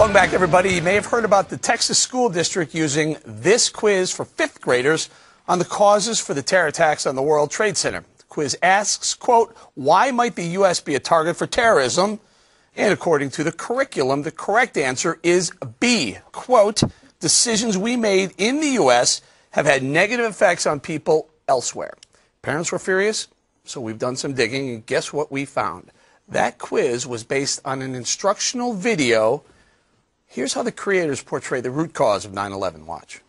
Welcome back, everybody. You may have heard about the Texas school district using this quiz for fifth graders on the causes for the terror attacks on the World Trade Center. The quiz asks, quote, why might the U.S. be a target for terrorism? And according to the curriculum, the correct answer is B, quote, decisions we made in the U.S. have had negative effects on people elsewhere. Parents were furious, so we've done some digging, and guess what we found? That quiz was based on an instructional video. Here's how the creators portray the root cause of 9/11. Watch.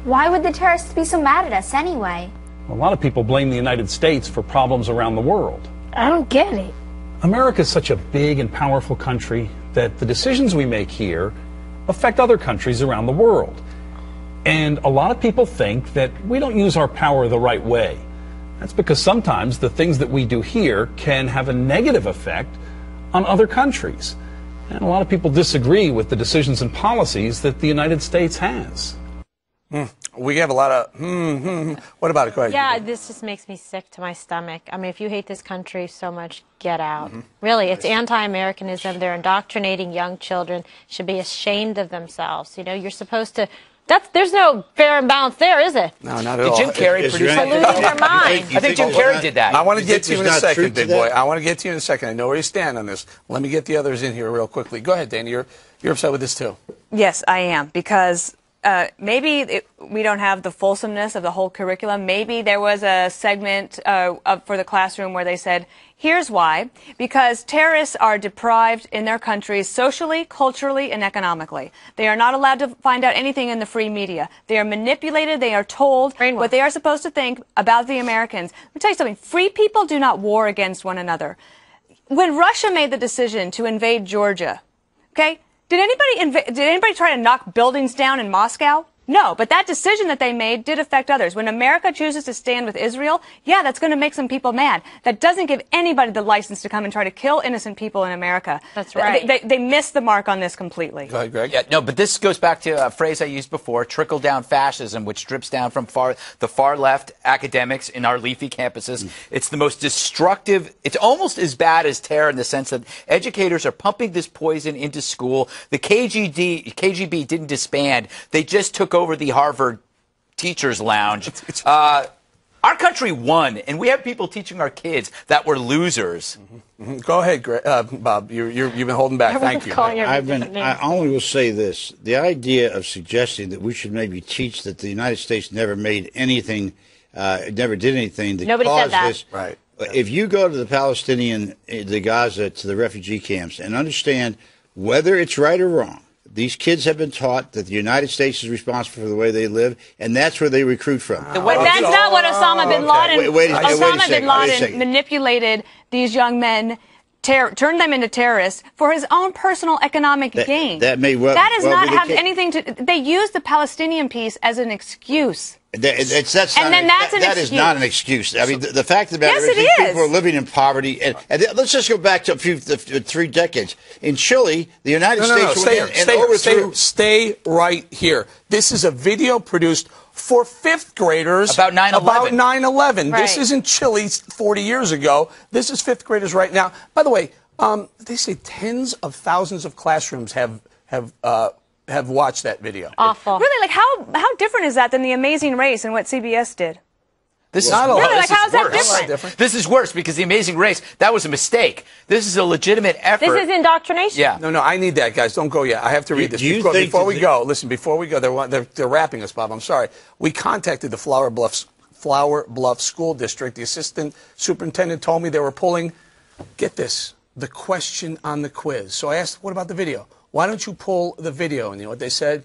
Why would the terrorists be so mad at us anyway? A lot of people blame the United States for problems around the world. I don't get it. America is such a big and powerful country that the decisions we make here affect other countries around the world. And a lot of people think that we don't use our power the right way. That's because sometimes the things that we do here can have a negative effect on other countries. And a lot of people disagree with the decisions and policies that the United States has. We have a lot of What about it? Go ahead. Yeah, this just makes me sick to my stomach. I mean, if you hate this country so much, get out. Really, it's anti-Americanism. They're indoctrinating young children. Should be ashamed of themselves. You know, you're supposed to... there's no fair and balance there, is it? No, not at all. Did Jim Carrey produce that? Losing their mind. I think Jim Carrey did that. I want to get to you in a second, big boy. I want to get to you in a second. I know where you stand on this. Let me get the others in here real quickly. Go ahead, Danny. You're upset with this too. Yes, I am, because maybe we don't have the fulsomeness of the whole curriculum. Maybe there was a segment for the classroom where they said, here's why. Because terrorists are deprived in their countries socially, culturally, and economically. They are not allowed to find out anything in the free media. They are manipulated. They are told what they are supposed to think about the Americans. Let me tell you something. Free people do not war against one another. When Russia made the decision to invade Georgia, okay, did anybody try to knock buildings down in Moscow? No, but that decision that they made did affect others. When America chooses to stand with Israel, yeah, that's going to make some people mad. That doesn't give anybody the license to come and try to kill innocent people in America. That's right. They missed the mark on this completely. Go ahead, Greg. Yeah, no, but this goes back to a phrase I used before, trickle-down fascism, which drips down from the far-left academics in our leafy campuses. It's the most destructive. It's almost as bad as terror in the sense that educators are pumping this poison into school. The KGB didn't disband. They just took over the Harvard Teachers Lounge. Our country won, and we have people teaching our kids that we're losers. Go ahead, Bob. You've been holding back. Thank you. I only will say this: the idea of suggesting that we should maybe teach that the United States never made anything, never did anything that caused this. Right. If you go to the Gaza, to the refugee camps, and understand whether it's right or wrong, these kids have been taught that the United States is responsible for the way they live, and that's where they recruit from. But that's not what Osama bin Laden. Osama bin Laden manipulated these young men, turned them into terrorists for his own personal economic gain. That may well. That does not have anything to. They use the Palestinian piece as an excuse. That is not an excuse. I mean, the fact of the matter is people are living in poverty. And let's just go back to 3 decades. In Chile, the United States went in and overthrew. Stay right here. This is a video produced for fifth graders about 9/11. About 9/11. Right. This is in Chile 40 years ago. This is fifth graders right now. By the way, they say tens of thousands of classrooms have watched that video. Awful. Really, like how different is that than The Amazing Race and what CBS did? This is not a lot. Really, like how's that different? This is worse because The Amazing Race, that was a mistake. This is a legitimate effort. This is indoctrination. Yeah. No, I need that, guys. Don't go yet. I have to read this. Before we go, listen, before we go, they're wrapping us, Bob. I'm sorry. We contacted the Flower Bluff School District. The assistant superintendent told me they were pulling, get this, the question on the quiz. So I asked, what about the video? Why don't you pull the video? And you know what they said?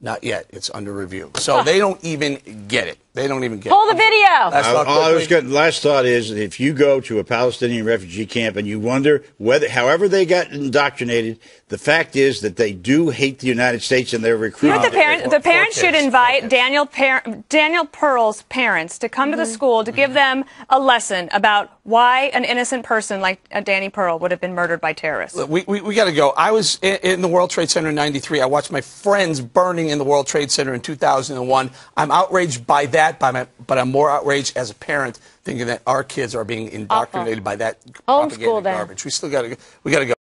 Not yet. It's under review. So they don't even get it. They don't even get Pull the video. Last thought is that if you go to a Palestinian refugee camp and you wonder however they got indoctrinated, the fact is that they do hate the United States and they're recruiting. You know, the parents should invite Daniel Pearl's parents to come to the school to give them a lesson about why an innocent person like Danny Pearl would have been murdered by terrorists. We got to go. I was in the World Trade Center in '93. I watched my friends burning in the World Trade Center in 2001. I'm outraged by that, but I'm more outraged as a parent thinking that our kids are being indoctrinated by that propaganda garbage. We got to go.